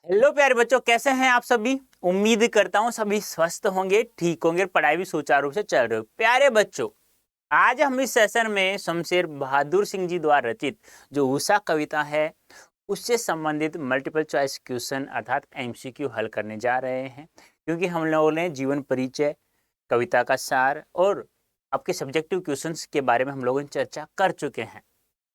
Hello प्यारे बच्चों, कैसे हैं आप सभी। उम्मीद करता हूँ सभी स्वस्थ होंगे, ठीक होंगे, पढ़ाई भी सुचारू रूप से चल रही हो। प्यारे बच्चों, आज हम इस सेशन में शमशेर बहादुर सिंह जी द्वारा रचित जो उषा कविता है उससे संबंधित मल्टीपल चॉइस क्वेश्चन अर्थात एमसीक्यू हल करने जा रहे हैं। क्योंकि हम लोगों ने जीवन परिचय, कविता का सार और आपके सब्जेक्टिव क्वेश्चंस के बारे में हम लोगों ने चर्चा कर चुके हैं।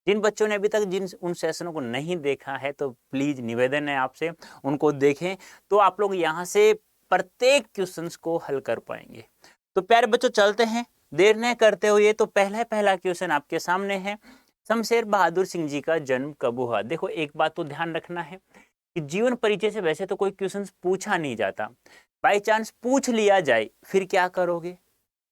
जिन बच्चों ने अभी तक जिन उन सेशनों को नहीं देखा है तो प्लीज निवेदन है आपसे उनको देखें, तो आप लोग यहाँ से प्रत्येक क्वेश्चंस को हल कर पाएंगे। तो प्यारे बच्चों चलते हैं, देर न करते हुए। तो पहला क्वेश्चन आपके सामने है, शमशेर बहादुर सिंह जी का जन्म कब हुआ। देखो, एक बात तो ध्यान रखना है कि जीवन परिचय से वैसे तो कोई क्वेश्चन पूछा नहीं जाता, बाई चांस पूछ लिया जाए फिर क्या करोगे।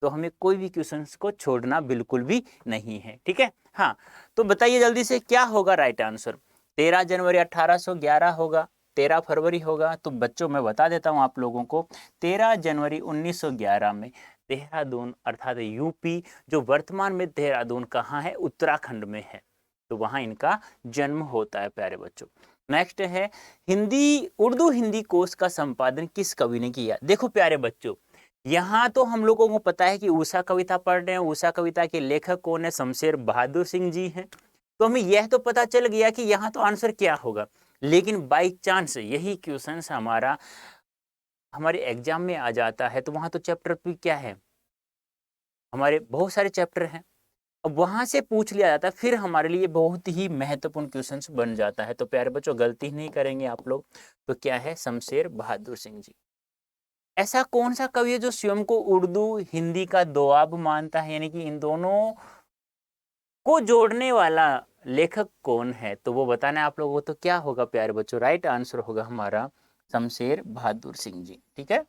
तो हमें कोई भी क्वेश्चंस को छोड़ना बिल्कुल भी नहीं है, ठीक है। हाँ, तो बताइए जल्दी से क्या होगा राइट आंसर। 13 जनवरी 1811 होगा, 13 फरवरी होगा। तो बच्चों मैं बता देता हूँ आप लोगों को, 13 जनवरी 1911 में देहरादून अर्थात यूपी, जो वर्तमान में देहरादून कहाँ है, उत्तराखंड में है, तो वहाँ इनका जन्म होता है प्यारे बच्चों। नेक्स्ट है, उर्दू हिंदी कोश का संपादन किस कवि ने किया। देखो प्यारे बच्चों, यहाँ तो हम लोगों को पता है कि उषा कविता पढ़ रहे हैं, उषा कविता के लेखक कौन है, शमशेर बहादुर सिंह जी हैं। तो हमें यह तो पता चल गया कि यहाँ तो आंसर क्या होगा। लेकिन बाई चांस यही क्वेश्चन हमारे एग्जाम में आ जाता है तो वहाँ तो चैप्टर भी क्या है, हमारे बहुत सारे चैप्टर हैं, अब वहां से पूछ लिया जाता है, फिर हमारे लिए बहुत ही महत्वपूर्ण क्वेश्चंस बन जाता है। तो प्यारे बच्चों गलती नहीं करेंगे आप लोग। तो क्या है, शमशेर बहादुर सिंह जी। ऐसा कौन सा कवि है जो स्वयं को उर्दू हिंदी का दोआब मानता है, यानी कि इन दोनों को जोड़ने वाला लेखक कौन है, तो वो बताना है आप लोगों को। तो क्या होगा प्यारे बच्चों, राइट आंसर होगा हमारा शमशेर बहादुर सिंह जी, ठीक है।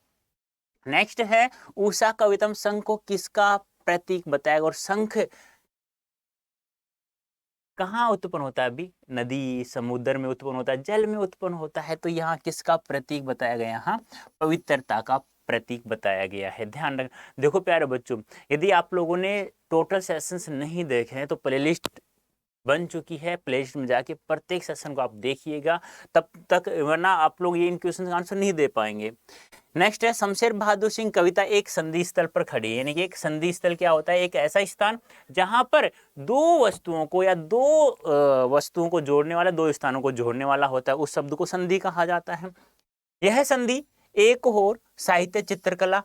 नेक्स्ट है, उषा कवितम शंख को किसका प्रतीक बताएगा। और शंख कहाँ उत्पन्न होता है, अभी नदी समुद्र में उत्पन्न होता है, जल में उत्पन्न होता है। तो यहाँ किसका प्रतीक बताया गया, यहाँ पवित्रता का प्रतीक बताया गया है। ध्यान रख, देखो प्यारे बच्चों, यदि आप लोगों ने टोटल सेशंस नहीं देखे हैं तो प्लेलिस्ट बन चुकी है, प्लेलिस्ट में जाके प्रत्येक सेशन को आप देखिएगा, तब तक, वरना आप लोग ये इन क्वेश्चन का आंसर नहीं दे पाएंगे। नेक्स्ट है, शमशेर बहादुर सिंह कविता एक संधि स्थल पर खड़ी है, यानी कि एक संधि स्थल क्या होता है, एक ऐसा स्थान जहां पर दो वस्तुओं को या दो वस्तुओं को जोड़ने वाला, दो स्थानों को जोड़ने वाला होता है, उस शब्द को संधि कहा जाता है। यह संधि एक और साहित्य चित्रकला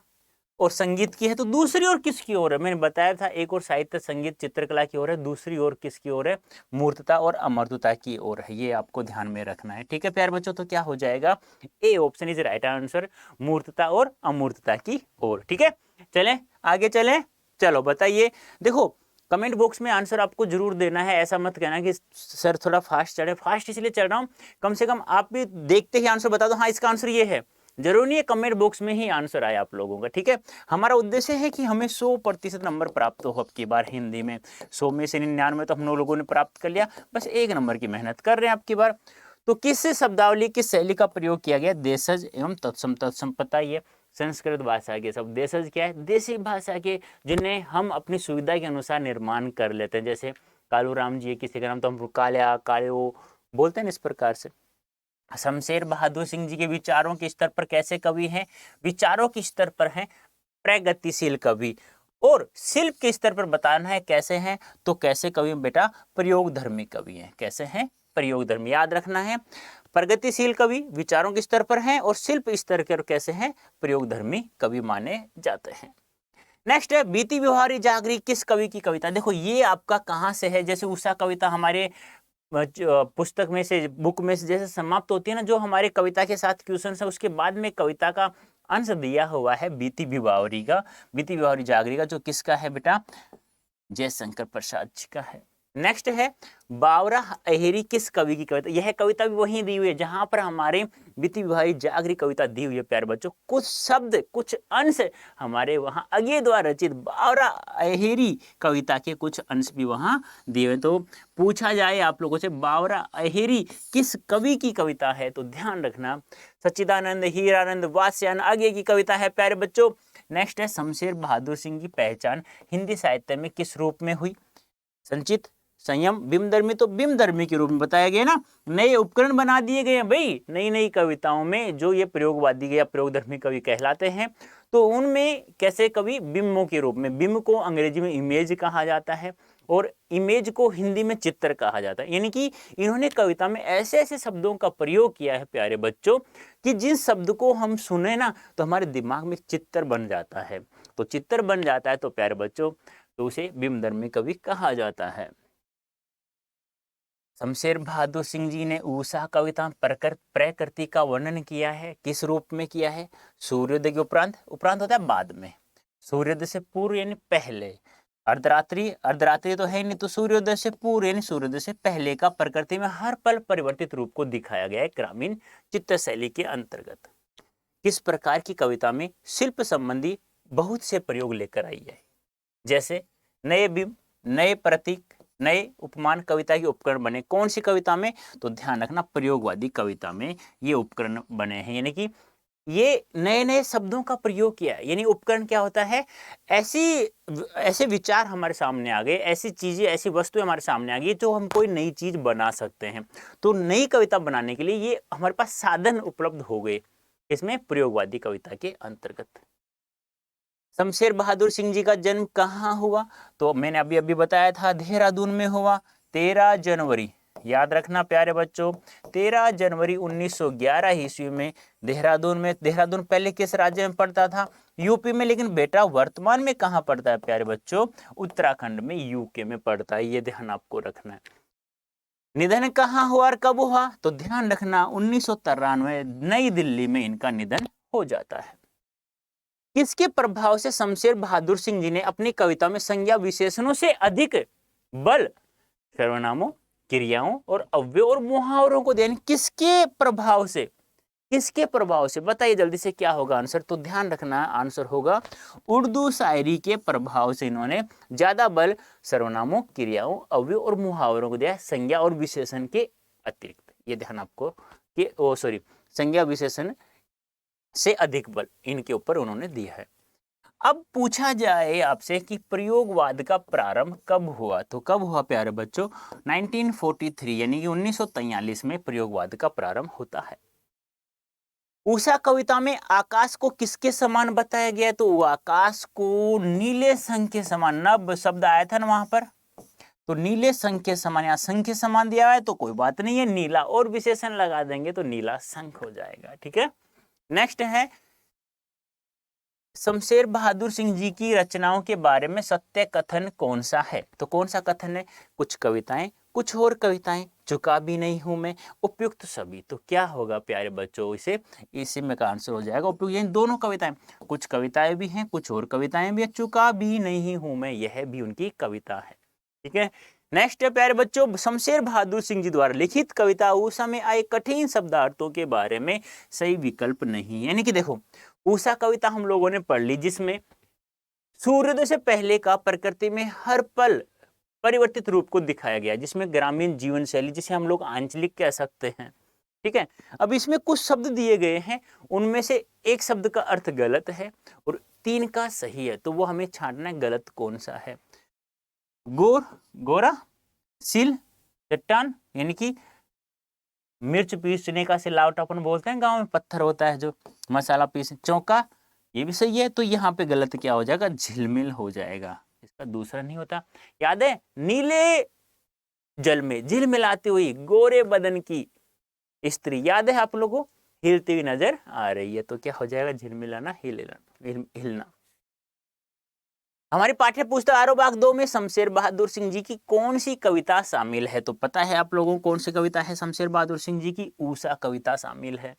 और संगीत की है, तो दूसरी ओर किसकी ओर है, मैंने बताया था, एक और साहित्य संगीत चित्रकला की ओर है, दूसरी ओर किसकी ओर है, मूर्तता और अमूर्तता की ओर है। ये आपको ध्यान में रखना है, ठीक है प्यारे बच्चों। तो क्या हो जाएगा, A option is right answer, मूर्तता और अमूर्तता की ओर, ठीक है। चलें आगे चलें, चलो बताइए। देखो, कमेंट बॉक्स में आंसर आपको जरूर देना है, ऐसा मत कहना कि सर थोड़ा फास्ट चढ़े। फास्ट इसलिए चल रहा हूँ, कम से कम आप भी देखते ही आंसर बता दो, हाँ इसका आंसर ये है। जरूरी नहीं है कमेंट बॉक्स में ही आंसर आए आप लोगों का, ठीक है। हमारा उद्देश्य है कि हमें 100% नंबर प्राप्त हो अब की बार हिंदी में। 100 में से 99 तो हम लोगों ने प्राप्त कर लिया, बस 1 नंबर की मेहनत कर रहे हैं अब की बार। तो किस शब्दावली किस शैली का प्रयोग किया गया, देशज एवं तत्सम। तत्सम पता ही है, संस्कृत भाषा के शब्द। देशज क्या है, देसी भाषा के, जिन्हें हम अपनी सुविधा के अनुसार निर्माण कर लेते हैं। जैसे कालू राम जी है, किसी का नाम तो हम काल्या कालो बोलते हैं इस प्रकार से। शमशेर बहादुर सिंह जी के विचारों के स्तर पर कैसे कवि हैं, विचारों के स्तर पर हैं प्रगतिशील कवि, और शिल्प के स्तर पर बताना है कैसे हैं, तो कैसे कवि बेटा, प्रयोगधर्मी कवि हैं। कैसे हैं, प्रयोगधर्मी, याद रखना है। प्रगतिशील कवि विचारों के स्तर पर हैं और शिल्प स्तर के कैसे हैं, प्रयोगधर्मी कवि माने जाते हैं। नेक्स्ट है, बीती बिहारी जागरी किस कवि की कविता। देखो ये आपका कहाँ से है, जैसे उषा कविता हमारे पुस्तक में से, बुक में से जैसे समाप्त होती है ना, जो हमारे कविता के साथ क्वेश्चन है, उसके बाद में कविता का अंश दिया हुआ है बीती बिहारी का, बीती बिहारी जागरी का, जो किसका है बेटा, जयशंकर प्रसाद जी का है। नेक्स्ट है, बावरा अहेरी किस कवि की कविता। यह कविता भी वहीं दी हुई है जहां पर हमारे बीती बिहारी जागरी कविता दी हुई है प्यारे बच्चों। कुछ शब्द कुछ अंश हमारे वहां अज्ञे द्वारा रचित बावरा अहेरी कविता के कुछ अंश भी वहां दिए हुए। तो पूछा जाए आप लोगों से, बावरा अहेरी किस कवि की कविता है, तो ध्यान रखना सच्चिदानंद हीरानंद वात्स्यायन आगे की कविता है प्यारे बच्चों। नेक्स्ट है, शमशेर बहादुर सिंह की पहचान हिंदी साहित्य में किस रूप में हुई, संचित, संयम, बिंबधर्मी तो बिंबधर्मी के रूप में बताया गया ना। नए उपकरण बना दिए गए हैं भाई नई नई कविताओं में, जो ये प्रयोगवादी या प्रयोगधर्मी कवि कहलाते हैं। तो उनमें कैसे कवि बिंबों के रूप में, बिंब को अंग्रेजी में इमेज कहा जाता है और इमेज को हिंदी में चित्र कहा जाता है। यानी कि इन्होंने कविता में ऐसे ऐसे शब्दों का प्रयोग किया है प्यारे बच्चों, कि जिस शब्द को हम सुने ना तो हमारे दिमाग में चित्र बन जाता है। तो चित्र बन जाता है तो प्यारे बच्चों तो उसे बिंबधर्मी कवि कहा जाता है। शमशेर बहादुर सिंह जी ने ऊषा कविता प्रकृति का वर्णन किया है। किस रूप में किया है? सूर्योदय के उपरांत, उपरांत होता है बाद में, सूर्योदय से पूर्व यानी पहले, अर्धरात्रि, अर्धरात्रि तो है नहीं, तो सूर्योदय से पूर्व यानी सूर्योदय से पहले का प्रकृति में हर पल परिवर्तित रूप को दिखाया गया है ग्रामीण चित्र शैली के अंतर्गत। किस प्रकार की कविता में शिल्प संबंधी बहुत से प्रयोग लेकर आई है, जैसे नए बिंब, नए प्रतीक, नए उपमान कविता के उपकरण बने। कौन सी कविता में? तो ध्यान रखना प्रयोगवादी कविता में ये उपकरण बने हैं, यानी कि ये नए नए शब्दों का प्रयोग किया है। यानी उपकरण क्या होता है? ऐसे विचार हमारे सामने आ गए, ऐसी चीजें, ऐसी वस्तुएं हमारे सामने आ गई जो हम कोई नई चीज बना सकते हैं। तो नई कविता बनाने के लिए ये हमारे पास साधन उपलब्ध हो गए, इसमें प्रयोगवादी कविता के अंतर्गत। शमशेर बहादुर सिंह जी का जन्म कहाँ हुआ? तो मैंने अभी अभी बताया था, देहरादून में हुआ, 13 जनवरी। याद रखना प्यारे बच्चों, 13 जनवरी 1911 ईस्वी में देहरादून में। देहरादून पहले किस राज्य में पड़ता था? यूपी में, लेकिन बेटा वर्तमान में कहाँ पड़ता है प्यारे बच्चों? उत्तराखंड में, यूके में पड़ता है। ये ध्यान आपको रखना है। निधन कहाँ हुआ और कब हुआ? तो ध्यान रखना 1993 नई दिल्ली में इनका निधन हो जाता है। किसके प्रभाव से शमशेर बहादुर सिंह जी ने अपनी कविता में संज्ञा विशेषणों से अधिक बल सर्वनामों, क्रियाओं और अव्ययों और मुहावरों को देने? किसके प्रभाव से? किसके प्रभाव से? बताइए जल्दी से क्या होगा आंसर? तो ध्यान रखना आंसर होगा उर्दू शायरी के प्रभाव से इन्होंने ज्यादा बल सर्वनामों, क्रियाओं, अव्ययों और मुहावरों को दिया, संज्ञा और विशेषण के अतिरिक्त। ये ध्यान आपको कि संज्ञा विशेषण से अधिक बल इनके ऊपर उन्होंने दिया है। अब पूछा जाए आपसे कि प्रयोगवाद का प्रारंभ कब हुआ? तो कब हुआ प्यारे बच्चों? 1943 यानी कि 1943 में प्रयोगवाद का प्रारंभ होता है। उषा कविता में आकाश को किसके समान बताया गया? तो आकाश को नीले संख के समान, नभ शब्द आया था ना वहां पर, तो नीले संख के समान, यहाँ संख के समान दिया हुआ है तो कोई बात नहीं है, नीला और विशेषण लगा देंगे तो नीला संख हो जाएगा। ठीक है, नेक्स्ट है शमशेर बहादुर सिंह जी की रचनाओं के बारे में सत्य कथन कौन सा है? तो कौन सा कथन है? कुछ कविताएं, कुछ और कविताएं, चुका भी नहीं हूं मैं, उपयुक्त सभी। तो क्या होगा प्यारे बच्चों? इसी में का आंसर हो जाएगा उपयुक्त, यानी दोनों कविताएं, कुछ कविताएं भी हैं, कुछ और कविताएं भी, चुका भी नहीं हूं मैं, यह भी उनकी कविता है। ठीक है, नेक्स्ट है प्यारे बच्चों, शमशेर बहादुर सिंह जी द्वारा लिखित कविता उषा में आए कठिन शब्दार्थों के बारे में सही विकल्प नहीं। यानी कि देखो, उषा कविता हम लोगों ने पढ़ ली जिसमें सूर्योदय से पहले का प्रकृति में हर पल परिवर्तित रूप को दिखाया गया, जिसमें ग्रामीण जीवन शैली, जिसे हम लोग आंचलिक कह सकते हैं। ठीक है, अब इसमें कुछ शब्द दिए गए हैं, उनमें से एक शब्द का अर्थ गलत है और 3 का सही है, तो वो हमें छांटना है गलत कौन सा है। गोर, गोरा, सिल, चट्टान, यानी कि मिर्च पीसने का सिलावट अपन बोलते हैं, गांव में पत्थर होता है जो मसाला पीस, चौका, ये भी सही है। तो यहाँ पे गलत क्या हो जाएगा? झिलमिल हो जाएगा, इसका दूसरा नहीं होता। याद है, नीले जल में झिलमिलाती हुई गोरे बदन की स्त्री, याद है आप लोगों को? हिलती हुई नजर आ रही है, तो क्या हो जाएगा? झिलमिलाना, हिलना। हमारी पाठ्य पुस्तक आरो भाग 2 में शमशेर बहादुर सिंह जी की कौन सी कविता शामिल है? तो पता है आप लोगों को कौन सी कविता है शमशेर बहादुर सिंह जी की? उषा कविता शामिल है।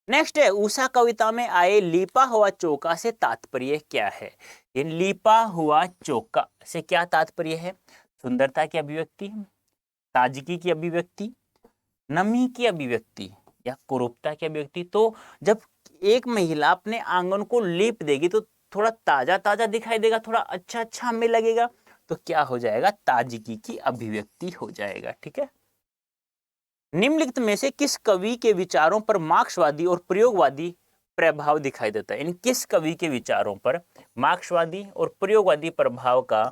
नेक्स्ट है, उषा कविता में आए लिपा हुआ चौका से तात्पर्य क्या है? ये लिपा हुआ चौका से क्या तात्पर्य है? सुंदरता की अभिव्यक्ति, ताजगी की अभिव्यक्ति, नमी की अभिव्यक्ति या कुरूपता की अभिव्यक्ति। तो जब एक महिला अपने आंगन को लीप देगी तो थोड़ा ताजा ताजा दिखाई देगा, थोड़ा अच्छा अच्छा हमें लगेगा, तो क्या हो जाएगा? ताजगी की अभिव्यक्ति हो जाएगा। ठीक है, निम्नलिखित में से किस कवि के विचारों पर मार्क्सवादी और प्रयोगवादी प्रभाव दिखाई देता है? इन किस कवि के विचारों पर मार्क्सवादी और प्रयोगवादी प्रभाव का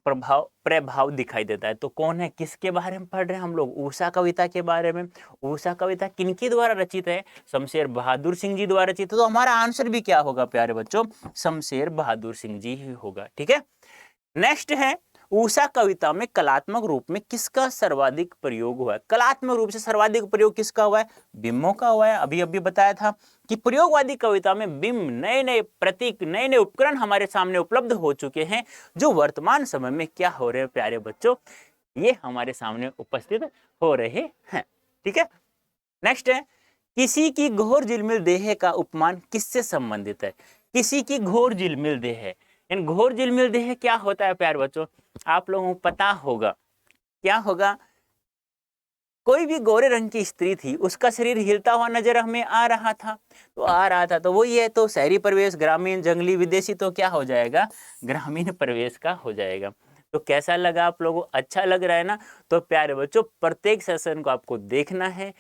प्रभाव दिखाई देता है। तो कौन है, किसके बारे में पढ़ रहे हैं हम लोग, उषा कविता के बारे में। उषा कविता किनके द्वारा रचित है, शमशेर बहादुर सिंह जी द्वारा रचित है। तो हमारा आंसर भी क्या होगा प्यारे बच्चों, शमशेर बहादुर सिंह जी ही होगा। ठीक है, नेक्स्ट है, उषा कविता में कलात्मक रूप में किसका सर्वाधिक प्रयोग हुआ है। कलात्मक रूप से सर्वाधिक प्रयोग किसका हुआ है, बिंबों का हुआ है। अभी अभी बताया था कि प्रयोगवादी कविता में बिंब, नए नए प्रतीक, नए नए उपकरण हमारे सामने उपलब्ध हो चुके हैं, जो वर्तमान समय में क्या हो रहे हैं प्यारे बच्चों, ये हमारे सामने उपस्थित हो रहे हैं। ठीक है, नेक्स्ट है, किसी की घोर झिलमिल देह का उपमान किससे संबंधित है। किसी की घोर झिलमिल देह, इन घोर झिलमिल देह क्या होता है प्यारे बच्चों, आप लोगों को पता होगा क्या होगा। कोई भी गोरे रंग की स्त्री थी, उसका शरीर हिलता हुआ नजर हमें आ रहा था, तो वही है। तो शहरी परिवेश, ग्रामीण, जंगली, विदेशी, तो क्या हो जाएगा, ग्रामीण परिवेश का हो जाएगा। तो कैसा लगा आप लोगों को, अच्छा लग रहा है ना। तो प्यारे बच्चों, प्रत्येक सेशन को आपको देखना है,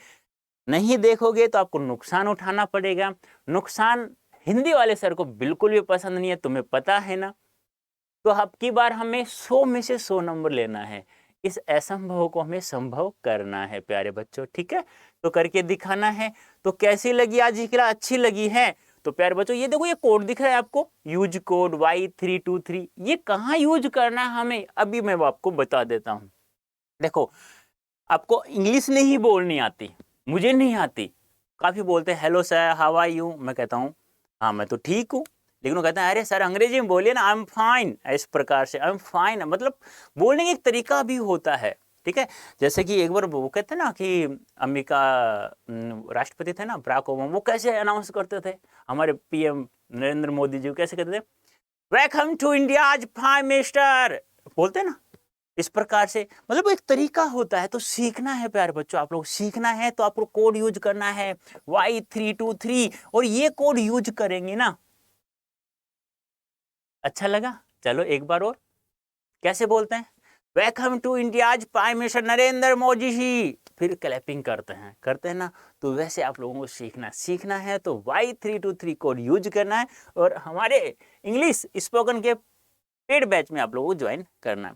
नहीं देखोगे तो आपको नुकसान उठाना पड़ेगा। नुकसान हिंदी वाले सर को बिल्कुल भी पसंद नहीं है, तुम्हें पता है ना। तो अब की बार हमें 100 में से 100 नंबर लेना है, इस असंभव को हमें संभव करना है प्यारे बच्चों। ठीक है, तो करके दिखाना है। तो कैसी लगी आज की क्लास, अच्छी लगी है। तो प्यारे बच्चों, ये देखो, ये कोड दिख रहा है आपको, यूज कोड Y323, ये कहाँ यूज करना है हमें, अभी मैं आपको बता देता हूँ। देखो, आपको इंग्लिश नहीं बोलनी आती, मुझे नहीं आती। काफी बोलते हैं hello sir, how are you, मैं कहता हूँ हाँ मैं तो ठीक हूँ, लेकिन वो कहते हैं अरे सर अंग्रेजी में बोलिए ना, आई एम फाइन। इस प्रकार से आई एम फाइन, मतलब बोलने का एक तरीका भी होता है। ठीक है, जैसे कि एक बार वो कहते हैं ना कि अमेरिका राष्ट्रपति थे ना बराक ओबामा, वो कैसे अनाउंस करते थे, हमारे पीएम नरेंद्र मोदी जी कैसे कहते थे, वेलकम टू इंडिया आज प्राइम मिनिस्टर, बोलते ना इस प्रकार से। मतलब एक तरीका होता है, तो सीखना है प्यारे बच्चों, आप लोग सीखना है। तो आपको कोड यूज करना है Y323, और ये कोड यूज करेंगे ना। अच्छा लगा, चलो एक बार और, कैसे बोलते हैं, वेलकम टू इंडिया आज प्राइम मिनिस्टर नरेंद्र मोदी जी, फिर क्लैपिंग करते हैं ना। तो वैसे आप लोगों को सीखना है, तो Y323 कोड यूज करना है, और हमारे इंग्लिश स्पोकन के पेड बैच में आप लोगों को ज्वाइन करना है।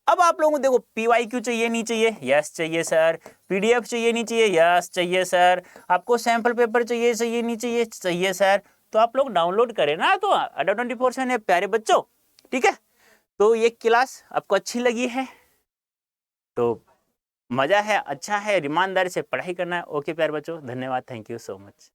अब आप लोगों को देखो, PYQ चाहिए नहीं चाहिए, यस चाहिए सर। PDF चाहिए नहीं चाहिए, यस चाहिए सर। आपको सैंपल पेपर चाहिए नहीं चाहिए, चाहिए सर। तो आप लोग डाउनलोड करें ना, तो Ada24 है प्यारे बच्चों। ठीक है, तो ये क्लास आपको अच्छी लगी है, तो मजा है, अच्छा है, ईमानदारी से पढ़ाई करना है। ओके प्यारे बच्चों, धन्यवाद, थैंक यू सो मच।